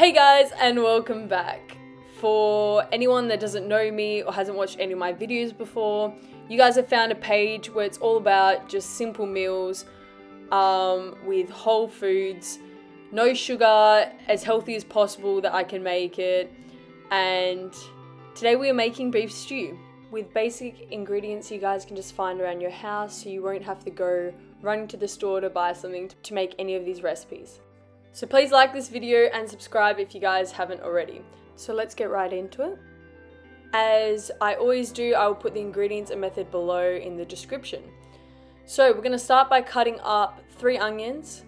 Hey guys, and welcome back. For anyone that doesn't know me or hasn't watched any of my videos before, you guys have found a page where it's all about just simple meals with whole foods, no sugar, as healthy as possible that I can make it. And today we are making beef stew with basic ingredients you guys can just find around your house, so you won't have to go running to the store to buy something to make any of these recipes. So please like this video and subscribe if you guys haven't already. So let's get right into it. As I always do, I will put the ingredients and method below in the description. So we're going to start by cutting up 3 onions,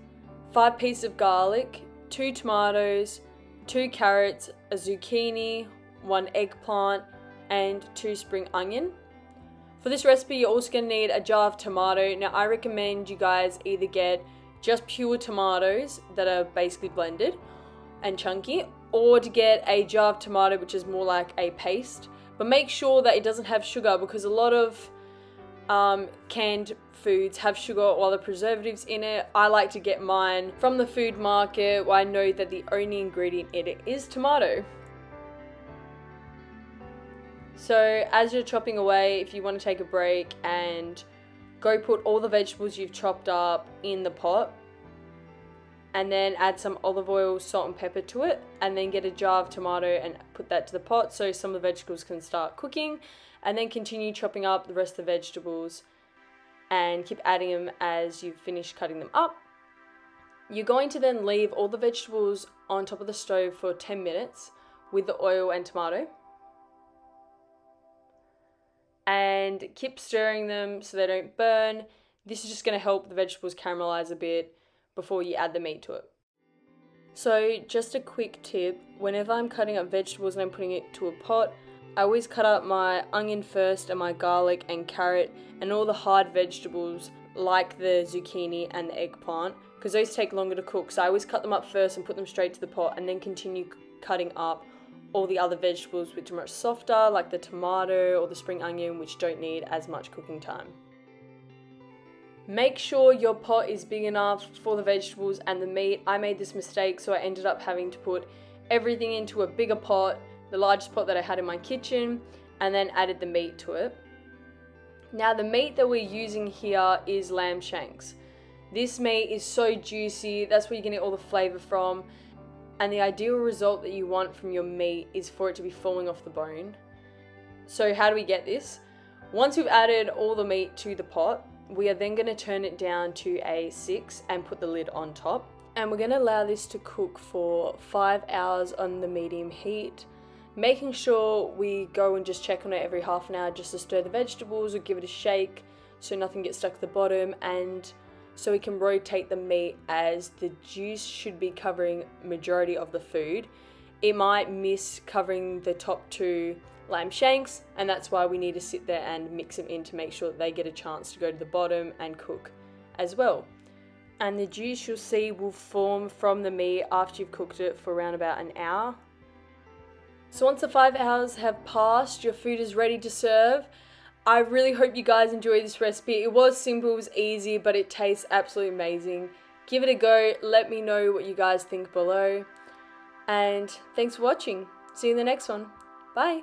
5 pieces of garlic, 2 tomatoes, 2 carrots, a zucchini, 1 eggplant, and 2 spring onion. For this recipe, you're also going to need a jar of tomato. Now I recommend you guys either get just pure tomatoes that are basically blended and chunky, or to get a jar of tomato which is more like a paste. But make sure that it doesn't have sugar, because a lot of canned foods have sugar or other preservatives in it. I like to get mine from the food market, where I know that the only ingredient in it is tomato. So as you're chopping away, if you want to take a break and go put all the vegetables you've chopped up in the pot, and then add some olive oil, salt and pepper to it, and then get a jar of tomato and put that to the pot so some of the vegetables can start cooking, and then continue chopping up the rest of the vegetables and keep adding them as you finish cutting them up. You're going to then leave all the vegetables on top of the stove for 10 minutes with the oil and tomato, and keep stirring them so they don't burn. This is just going to help the vegetables caramelize a bit before you add the meat to it. So just a quick tip, whenever I'm cutting up vegetables and I'm putting it to a pot, I always cut up my onion first and my garlic and carrot and all the hard vegetables like the zucchini and the eggplant, because those take longer to cook. So I always cut them up first and put them straight to the pot, and then continue cutting up all the other vegetables which are much softer, like the tomato or the spring onion, which don't need as much cooking time. Make sure your pot is big enough for the vegetables and the meat. I made this mistake, so I ended up having to put everything into a bigger pot, the largest pot that I had in my kitchen, and then added the meat to it. Now the meat that we're using here is lamb shanks. This meat is so juicy, that's where you're gonna get all the flavor from. And the ideal result that you want from your meat is for it to be falling off the bone. So how do we get this? Once we've added all the meat to the pot, we are then going to turn it down to a 6 and put the lid on top. And we're going to allow this to cook for 5 hours on the medium heat, making sure we go and just check on it every half an hour just to stir the vegetables or give it a shake so nothing gets stuck at the bottom, and so we can rotate the meat, as the juice should be covering majority of the food. It might miss covering the top 2 lamb shanks, and that's why we need to sit there and mix them in to make sure that they get a chance to go to the bottom and cook as well. And the juice, you'll see, will form from the meat after you've cooked it for around about an hour. So once the 5 hours have passed, your food is ready to serve. I really hope you guys enjoyed this recipe. It was simple, it was easy, but it tastes absolutely amazing. Give it a go. Let me know what you guys think below. And thanks for watching. See you in the next one. Bye.